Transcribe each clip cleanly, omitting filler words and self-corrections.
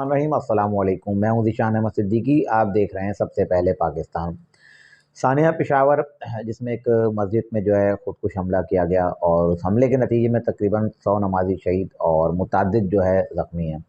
बिस्मिल्लाहिर्रहमानिर्रहीम। अस्सलाम वालेकुम। मैं हूं ज़ीशान अहमद सिद्दीकी। आप देख रहे हैं सबसे पहले पाकिस्तान। सानिया पेशावर जिसमें एक मस्जिद में जो है खुदकुश हमला किया गया और उस हमले के नतीजे में तकरीबन 100 नमाजी शहीद और मुतअद्दिद जो है ज़ख्मी हैं।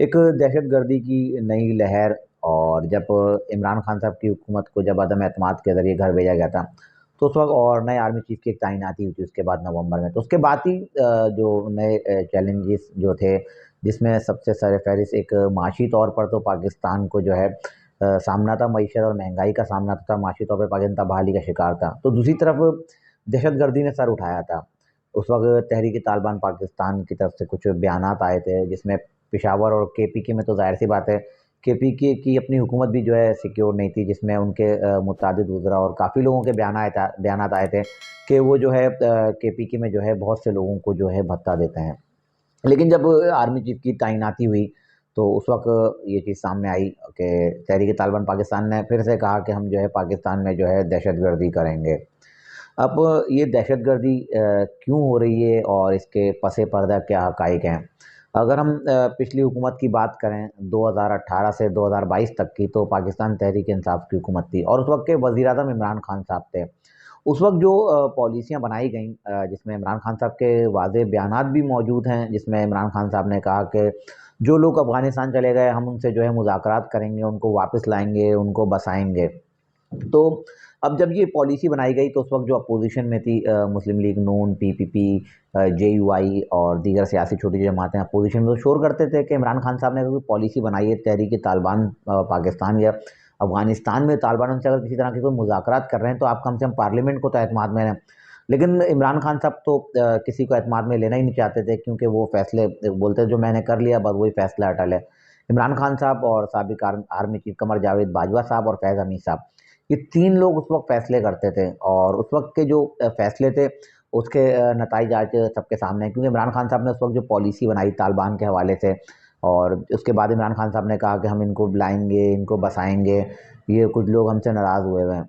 एक दहशतगर्दी की नई लहर। और जब इमरान खान साहब की हुकूमत को जब अदम एतमाद के ज़रिए घर भेजा गया था, तो उस वक़्त और नए आर्मी चीफ़ की एक तैनाती हुई थी उसके बाद नवंबर में। तो उसके बाद ही जो नए चैलेंजेस जो थे, जिसमें सबसे सरफ़हरिस्त एक माशी तौर पर तो पाकिस्तान को जो है सामना था मईशत और महंगाई का सामना था, माशी तौर पे पाकिस्तान तबाही का शिकार था। तो दूसरी तरफ दहशतगर्दी ने सर उठाया था। उस वक़्त तहरीक-ए-तालिबान पाकिस्तान की तरफ से कुछ बयानात आए थे, जिसमें पेशावर और केपीके में तो ज़ाहिर-सी बात है, केपीके की अपनी हुकूमत भी जो है सिक्योर नहीं थी, जिसमें उनके मुतअद्दिद वज़रा और काफ़ी लोगों के बयानात आए थे कि वो जो है केपीके में जो है बहुत से लोगों को जो है भत्ता देते हैं। लेकिन जब आर्मी चीफ की तैनाती हुई, तो उस वक़्त ये चीज़ सामने आई कि तहरीक-ए-तालिबान पाकिस्तान ने फिर से कहा कि हम जो है पाकिस्तान में जो है दहशतगर्दी करेंगे। अब ये दहशतगर्दी क्यों हो रही है और इसके पसे पर्दा क्या हक़ाइक़ हैं? अगर हम पिछली हुकूमत की बात करें 2018 से 2022 तक की, तो पाकिस्तान तहरीक-ए-इंसाफ की हुकूमत थी और उस वक़्त के वज़ीर-ए-आज़म इमरान खान साहब थे। उस वक़्त जो पॉलिसियाँ बनाई गईं, जिसमें इमरान खान साहब के वाज़ेह बयानात भी मौजूद हैं, जिसमें इमरान खान साहब ने कहा कि जो लोग अफ़गानिस्तान चले गए, हम उनसे जो है मुज़ाकरात करेंगे, उनको वापस लाएँगे, उनको बसाएँगे। तो अब जब ये पॉलिसी बनाई गई, तो उस वक़्त जो अपोज़िशन में थी मुस्लिम लीग नून, पीपीपी, जेयूआई और दीगर सियासी छोटी जमातें अपोज़िशन में तो शोर करते थे कि इमरान खान साहब ने कोई पॉलिसी बनाई है तहरीक-ए-तालिबान पाकिस्तान या अफ़गानिस्तान में तालिबान से अगर किसी तरह के कोई मुज़ाकरात कर रहे हैं, तो आप कम से कम पार्लियामेंट को तो एतमाद में लें। लेकिन इमरान खान साहब तो किसी को एतमाद में लेना ही नहीं चाहते थे, क्योंकि वो फ़ैसले बोलते जो मैंने कर लिया बस वही फ़ैसला अटल है। इमरान खान साहब और साबिक़ आर्मी चीफ़ कमर जावेद बाजवा साहब और फैज़ हमीद साहब, ये 3 लोग उस वक़्त फ़ैसले करते थे और उस वक़्त के जो फ़ैसले थे, उसके नताइज आज सबके सामने हैं, क्योंकि इमरान खान साहब ने उस वक़्त जो पॉलिसी बनाई तालिबान के हवाले से, और उसके बाद इमरान खान साहब ने कहा कि हम इनको बुलाएँगे, इनको बसाएँगे, ये कुछ लोग हमसे नाराज़ हुए हुए हैं।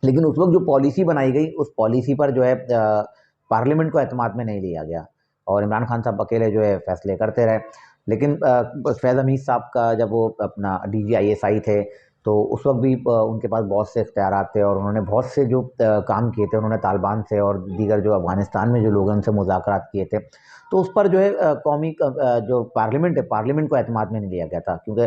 लेकिन उस वक़्त जो पॉलिसी बनाई गई, उस पॉलिसी पर जो है पार्लियामेंट को एतमाद में नहीं लिया गया और इमरान खान साहब अकेले जो है फ़ैसले करते रहे। लेकिन फैज़ हमीद साहब का जब वो अपना डीजीआईएसआई थे, तो उस वक़्त भी उनके पास बहुत से इख्तियारात थे और उन्होंने बहुत से जो काम किए थे, उन्होंने तालिबान से और दीगर जो अफ़गानिस्तान में जो लोग हैं, उनसे मुज़ाकरात किए थे। तो उस पर जो है जो पार्लियामेंट है, पार्लियामेंट को एतमाद में नहीं लिया गया था, क्योंकि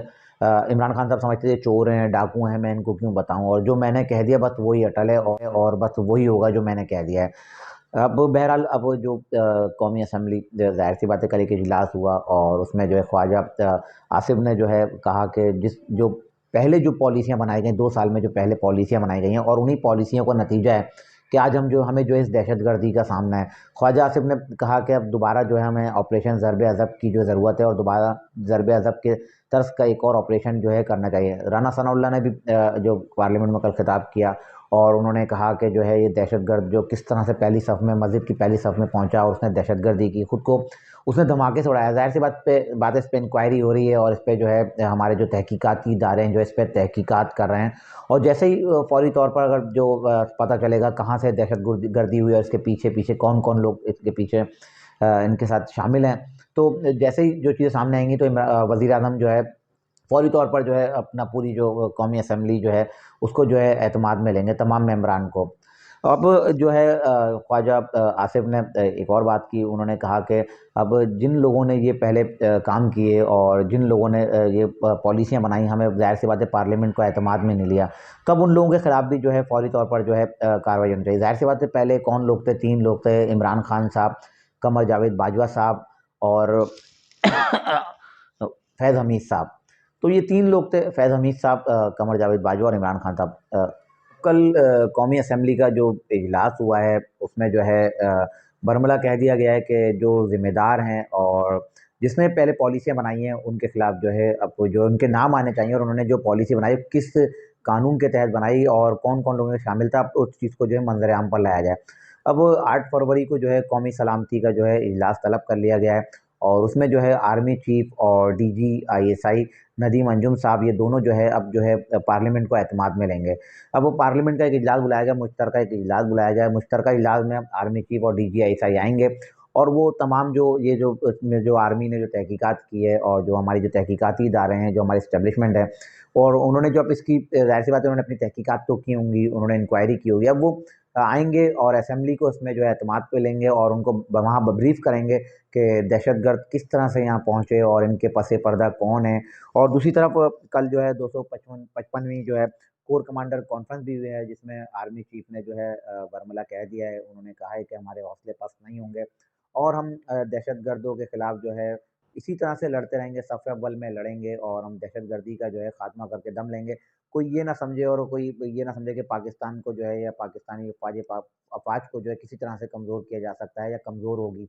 इमरान खान साहब समझते थे चोर हैं, डाकू हैं, मैं इनको क्यों बताऊँ, और जो मैंने कह दिया बस वही अटल है और बस वही होगा जो मैंने कह दिया है। अब बहरहाल अब जो कौमी असम्बली ज़ाहिर-सी बात है कल एक इजलास हुआ और उसमें जो है ख्वाजा आसिफ ने जो है कहा कि जो पहले जो पॉलिसियाँ बनाई गई 2 साल में, जो पहले पॉलिसियाँ बनाई गई हैं और उन्हीं पॉलिसियों का नतीजा है कि आज हमें जो है इस दहशतगर्दी का सामना है। ख्वाजा आसिफ ने कहा कि अब दोबारा जो है हमें ऑपरेशन ज़र्ब-ए-अज़ब की जो ज़रूरत है और दोबारा ज़र्ब-ए-अज़ब के तर्ज़ का एक और ऑपरेशन जो है करना चाहिए। राना सनाउल्लाह ने भी जो पार्लियामेंट में कल खिताब किया और उन्होंने कहा कि जो है ये दहशतगर्द जो किस तरह से पहली सफ़ में, मस्जिद की पहली सफ़ में पहुँचा और उसने दहशतगर्दी की, खुद को उसने धमाके से उड़ाया। ज़ाहिर-सी बात है, इस पे इंक्वायरी हो रही है और इस पे जो है हमारे जो तहकीकाती इदारे हैं, जो इस पे तहकीकात कर रहे हैं और जैसे ही फ़ौरी तौर पर अगर जो पता चलेगा कहाँ से दहशतगर्दी हुई और इसके पीछे कौन-कौन लोग इसके पीछे इनके साथ शामिल हैं, तो जैसे ही जो चीज़ें सामने आएँगी, तो वज़ीर-ए-आज़म जो है फ़ौरी तौर पर जो है अपना पूरी जो कौमी असम्बली जो है, उसको जो है एतमाद में लेंगे, तमाम मेंबरान को। अब जो है ख्वाजा आसिफ ने एक और बात की, उन्होंने कहा कि अब जिन लोगों ने ये पहले काम किए और जिन लोगों ने ये पॉलिसियाँ बनाई, हमें ज़ाहिर-सी बात है पार्लियामेंट को एतमाद में नहीं लिया, तो अब उन लोगों के खिलाफ भी जो है फ़ौरी तौर पर जो है कार्रवाई होनी चाहिए। ज़ाहिर-सी बात है पहले कौन लोग थे, 3 लोग थे, इमरान खान साहब, कमर जावेद बाजवा साहब और फैज़ हमीद साहब। तो ये 3 लोग थे, फैज़ हमीद साहब, कमर जावेद बाजवा और इमरान खान साहब। कल कौमी असम्बली का जो इजलास हुआ है, उसमें जो है बरमला कह दिया गया है कि जो ज़िम्मेदार हैं और जिसने पहले पॉलिसियाँ बनाई हैं, उनके खिलाफ जो है अब जो उनके नाम आने चाहिए और उन्होंने जो पॉलिसी बनाई, किस कानून के तहत बनाई और कौन-कौन लोगों में शामिल था, अब उस चीज़ को जो है मंज़र-ए-आम पर लाया जाए। अब 8 फरवरी को जो है कौमी सलामती का जो है इजलास तलब कर लिया गया है और उसमें जो है आर्मी चीफ़ और डीजीआईएसआई नदीम अंजुम साहब, ये दोनों जो है अब जो है पार्लियामेंट को एतमाद में लेंगे। अब वो पार्लियामेंट का एक इजलास बुलाया गया, मुश्तरका एक इजलास बुलाया गया है। मुश्तरका इजलास में आर्मी चीफ़ और डीजीआईएसआई आएँगे और वो तमाम जो इसमें जो आर्मी ने जो तहकीकात की है और जो हमारी जो तहकीकाती इदारे हैं, जो हमारी एस्टेब्लिशमेंट है, और उन्होंने जो अब इसकी ज़ाहिर-सी बात है उन्होंने अपनी तहकीकात तो की होंगी, उन्होंने इंक्वायरी की होगी। अब वो आएँगे और असेंबली को इसमें जो है एतमाद पे लेंगे और उनको वहाँ ब्रीफ़ करेंगे कि दहशतगर्द किस तरह से यहाँ पहुँचे और इनके पसे पर्दा कौन है। और दूसरी तरफ कल जो है 55वीं जो है कोर कमांडर कॉन्फ्रेंस भी हुई है, जिसमें आर्मी चीफ ने जो है बरमला कह दिया है, उन्होंने कहा है कि हमारे हौसले पस्त नहीं होंगे और हम दहशतगर्दों के खिलाफ जो है इसी तरह से लड़ते रहेंगे, सफ़े अव्वल में लड़ेंगे और हम दहशतगर्दी का जो है खात्मा करके दम लेंगे। कोई ये ना समझे और कोई ये ना समझे कि पाकिस्तान को जो है या पाकिस्तानी अफ़वाज को जो है किसी तरह से कमज़ोर किया जा सकता है या कमज़ोर होगी।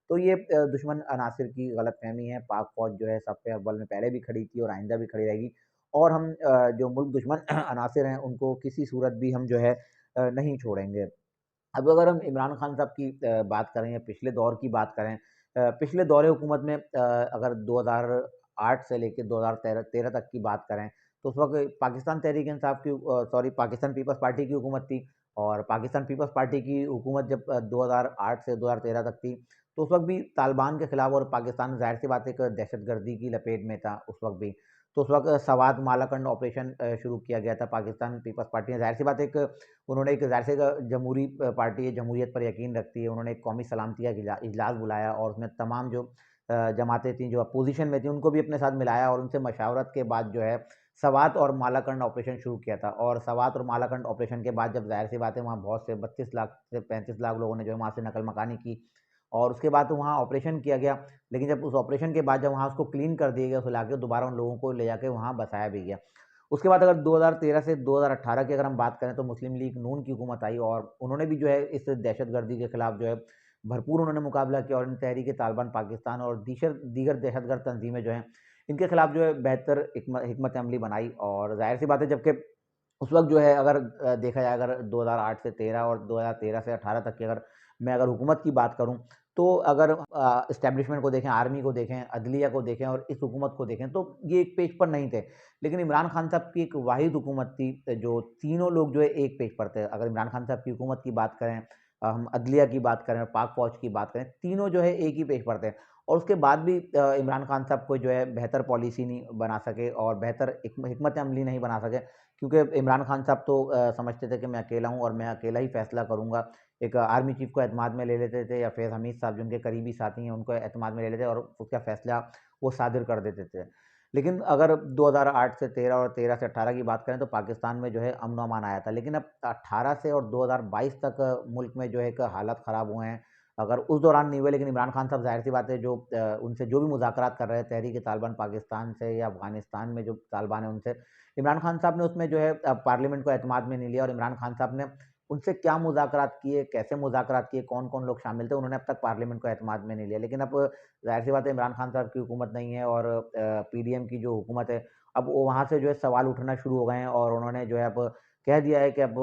तो ये दुश्मन अनासिर की गलतफ़हमी है। पाक फ़ौज जो है सफ़े अव्वल में पहले भी खड़ी थी और आइंदा भी खड़ी रहेगी और हम जो मुल्क दुश्मन अनासिर हैं, उनको किसी सूरत भी हम जो है नहीं छोड़ेंगे। अब अगर हम इमरान खान साहब की बात करें या पिछले दौर की बात करें, पिछले दौरे हुकूमत में अगर 2008 से लेके 2013 तक की बात करें, तो उस वक़्त पाकिस्तान तहरीक-ए-इंसाफ की सॉरी पाकिस्तान पीपल्स पार्टी की हुकूमत थी और पाकिस्तान पीपल्स पार्टी की हुकूमत जब 2008 से 2013 तक थी, तो उस वक़्त भी तालिबान के खिलाफ और पाकिस्तान ज़ाहिर-सी बात है एक दहशतगर्दी की लपेट में था उस वक़्त भी। तो उस वक़्त सवात मालाकंड ऑपरेशन शुरू किया गया था पाकिस्तान पीपल्स पार्टी ने ज़ाहिर-सी बात है एक उन्होंने एक ज़ाहिर से जमहूरी पार्टी है, जमहूरियत पर यकीन रखती है। उन्होंने एक कौमी सलामती का इजलास बुलाया और उसमें तमाम जो जमातें थीं, जो अपोज़िशन में थीं, उनको भी अपने साथ मिलाया और उनसे मशावरत के बाद जो है, सवात और मालाकंड ऑपरेशन शुरू किया था और सवात और मालाकंड ऑपरेशन के बाद जब ज़ाहिर-सी बात है, वहाँ बहुत से 32 लाख से 35 लाख लोगों ने जो है वहाँ से नकल मकानी की और उसके बाद तो वहाँ ऑपरेशन किया गया। लेकिन जब उस ऑपरेशन के बाद जब वहाँ उसको क्लीन कर दिया गया, उसे लाके दोबारा उन लोगों को ले जाके वहाँ बसाया भी गया। उसके बाद अगर 2013 से 2018 की अगर हम बात करें तो मुस्लिम लीग नून की हुकूमत आई और उन्होंने भी जो है इस दहशतगर्दी के खिलाफ जो है भरपूर उन्होंने मुकाबला किया और इन तहरीक-ए-तालिबान पाकिस्तान और दीगर दहशतगर्द तंजीमें जो हैं, इनके खिलाफ जो है बेहतर हिकमत अमली बनाई और ज़ाहिर-सी बात है जबकि उस वक़्त जो है अगर देखा जाए अगर 2008 से 13 और 2013 से 18 तक की अगर मैं अगर हुकूमत की बात करूँ, तो अगर एस्टेब्लिशमेंट को देखें, आर्मी को देखें, अदलिया को देखें और इस हुकूमत को देखें, तो ये एक पेज पर नहीं थे। लेकिन इमरान खान साहब की एक वाहिद हुकूमत थी जो तीनों लोग जो है एक पेज पर थे। अगर इमरान खान साहब की हुकूमत की बात करें, हम अदलिया की बात करें और पाक फ़ौज की बात करें, तीनों जो है एक ही पेज पर थे। और उसके बाद भी इमरान खान साहब को जो है बेहतर पॉलिसी नहीं बना सके और बेहतर हिकमत अमली नहीं बना सके क्योंकि इमरान खान साहब तो समझते थे कि मैं अकेला हूँ और मैं अकेला ही फ़ैसला करूँगा। एक आर्मी चीफ़ को एतमाद में ले लेते थे या फैज़ हमीद साहब जो उनके करीबी साथी हैं, उनको एतमाद में ले लेते और उसका फ़ैसला वो सादिर कर देते थे। लेकिन अगर 2008 से 13 और 13 से 18 की बात करें तो पाकिस्तान में जो है अमन-ओ-अमान आया था। लेकिन अब 18 से और 2022 तक मुल्क में जो है एक हालात ख़राब हुए हैं। अगर उस दौरान नहीं हुए लेकिन इमरान खान साहब ज़ाहिर-सी बात है जो उनसे जो भी मुज़ाकरात कर रहे हैं तहरीक-ए-तालिबान पाकिस्तान से या अफ़गानिस्तान में जो तालिबान है उनसे, इमरान खान साहब ने उसमें जो है पार्लियामेंट को एतमाद में नहीं लिया और इमरान खान साहब ने उनसे क्या मुज़ाकरात किए, कैसे मुज़ाकरात किए, कौन-कौन लोग शामिल थे, उन्होंने अब तक पार्लियामेंट को एतमाद में नहीं लिया। लेकिन अब ज़ाहिर-सी बात है इमरान खान साहब की हुकूमत नहीं है और पीडीएम की जो हुकूमत है, अब वो वहाँ से जो है सवाल उठना शुरू हो गए हैं और उन्होंने जो है अब कह दिया है कि अब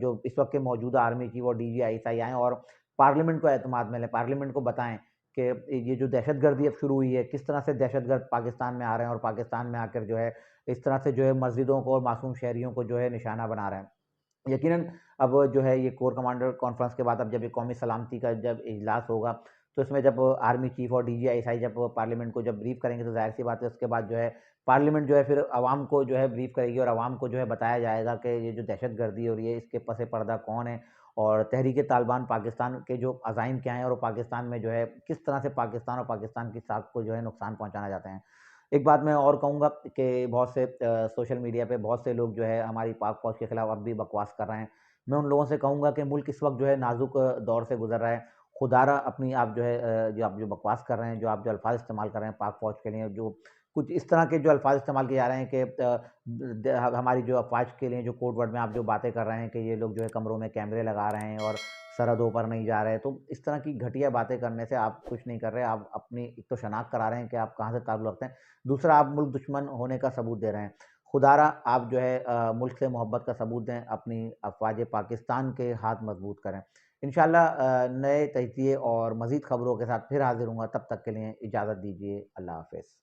जो इस वक़्त के मौजूदा आर्मी चीफ़ और डीजी आईएसआई आएँ और पार्लियामेंट को एतमाद में लें, पार्लियामेंट को बताएँ कि ये जो दहशतगर्दी अब शुरू हुई है, किस तरह से दहशतगर्द पाकिस्तान में आ रहे हैं और पाकिस्तान में आकर जो है, इस तरह से जो है मस्जिदों को और मासूम शहरियों को जो है निशाना बना रहे हैं। यकीनन अब जो है ये कोर कमांडर कॉन्फ्रेंस के बाद अब जब ये कौमी सलामती का जब इजलास होगा, तो इसमें जब आर्मी चीफ और डीजीआईएसआई जब पार्लियामेंट को जब ब्रीफ करेंगे तो ज़ाहिर-सी बात है उसके बाद जो है पार्लियामेंट जो है फिर अवाम को जो है ब्रीफ करेगी और अवाम को जो है बताया जाएगा कि ये जो दहशतगर्दी हो रही है इसके पस पर्दा कौन है और तहरीक-ए-तालिबान पाकिस्तान के जो अज़ाइम क्या हैं और वो पाकिस्तान में जो है किस तरह से पाकिस्तान और पाकिस्तान की साख को जो है नुकसान पहुँचाना चाहते हैं। एक बात मैं और कहूँगा कि बहुत से सोशल मीडिया पे बहुत से लोग जो है हमारी पाक फ़ौज के खिलाफ अब भी बकवास कर रहे हैं। मैं उन लोगों से कहूँगा कि मुल्क इस वक़्त जो है नाज़ुक दौर से गुज़र रहा है। खुदारा अपनी आप जो है जो आप जो बकवास कर रहे हैं, जो आप जो अल्फ़ाज़ इस्तेमाल कर रहे हैं पाक फ़ौज के लिए, जो कुछ इस तरह के जो अल्फ़ाज़ इस्तेमाल किए जा रहे हैं कि हमारी जो अफ़वाज के लिए जो कोड वर्ड में आप जो बातें कर रहे हैं कि ये लोग जो है कमरों में कैमरे लगा रहे हैं और सरहदों पर नहीं जा रहे। तो इस तरह की घटिया बातें करने से आप कुछ नहीं कर रहे। आप अपनी एक तो शनाख्त करा रहे हैं कि आप कहाँ से ताल्लुक़ रखते हैं। दूसरा आप मुल्क दुश्मन होने का सबूत दे रहे हैं। खुदारा आप जो है मुल्क से मोहब्बत का सबूत दें, अपनी अफ़वाज पाकिस्तान के हाथ मज़बूत करें। इंशाअल्लाह नए तजिए और मज़ीद ख़बरों के साथ फिर हाज़िर होऊँगा, तब तक के लिए इजाज़त दीजिए। अल्लाह हाफ़िज़।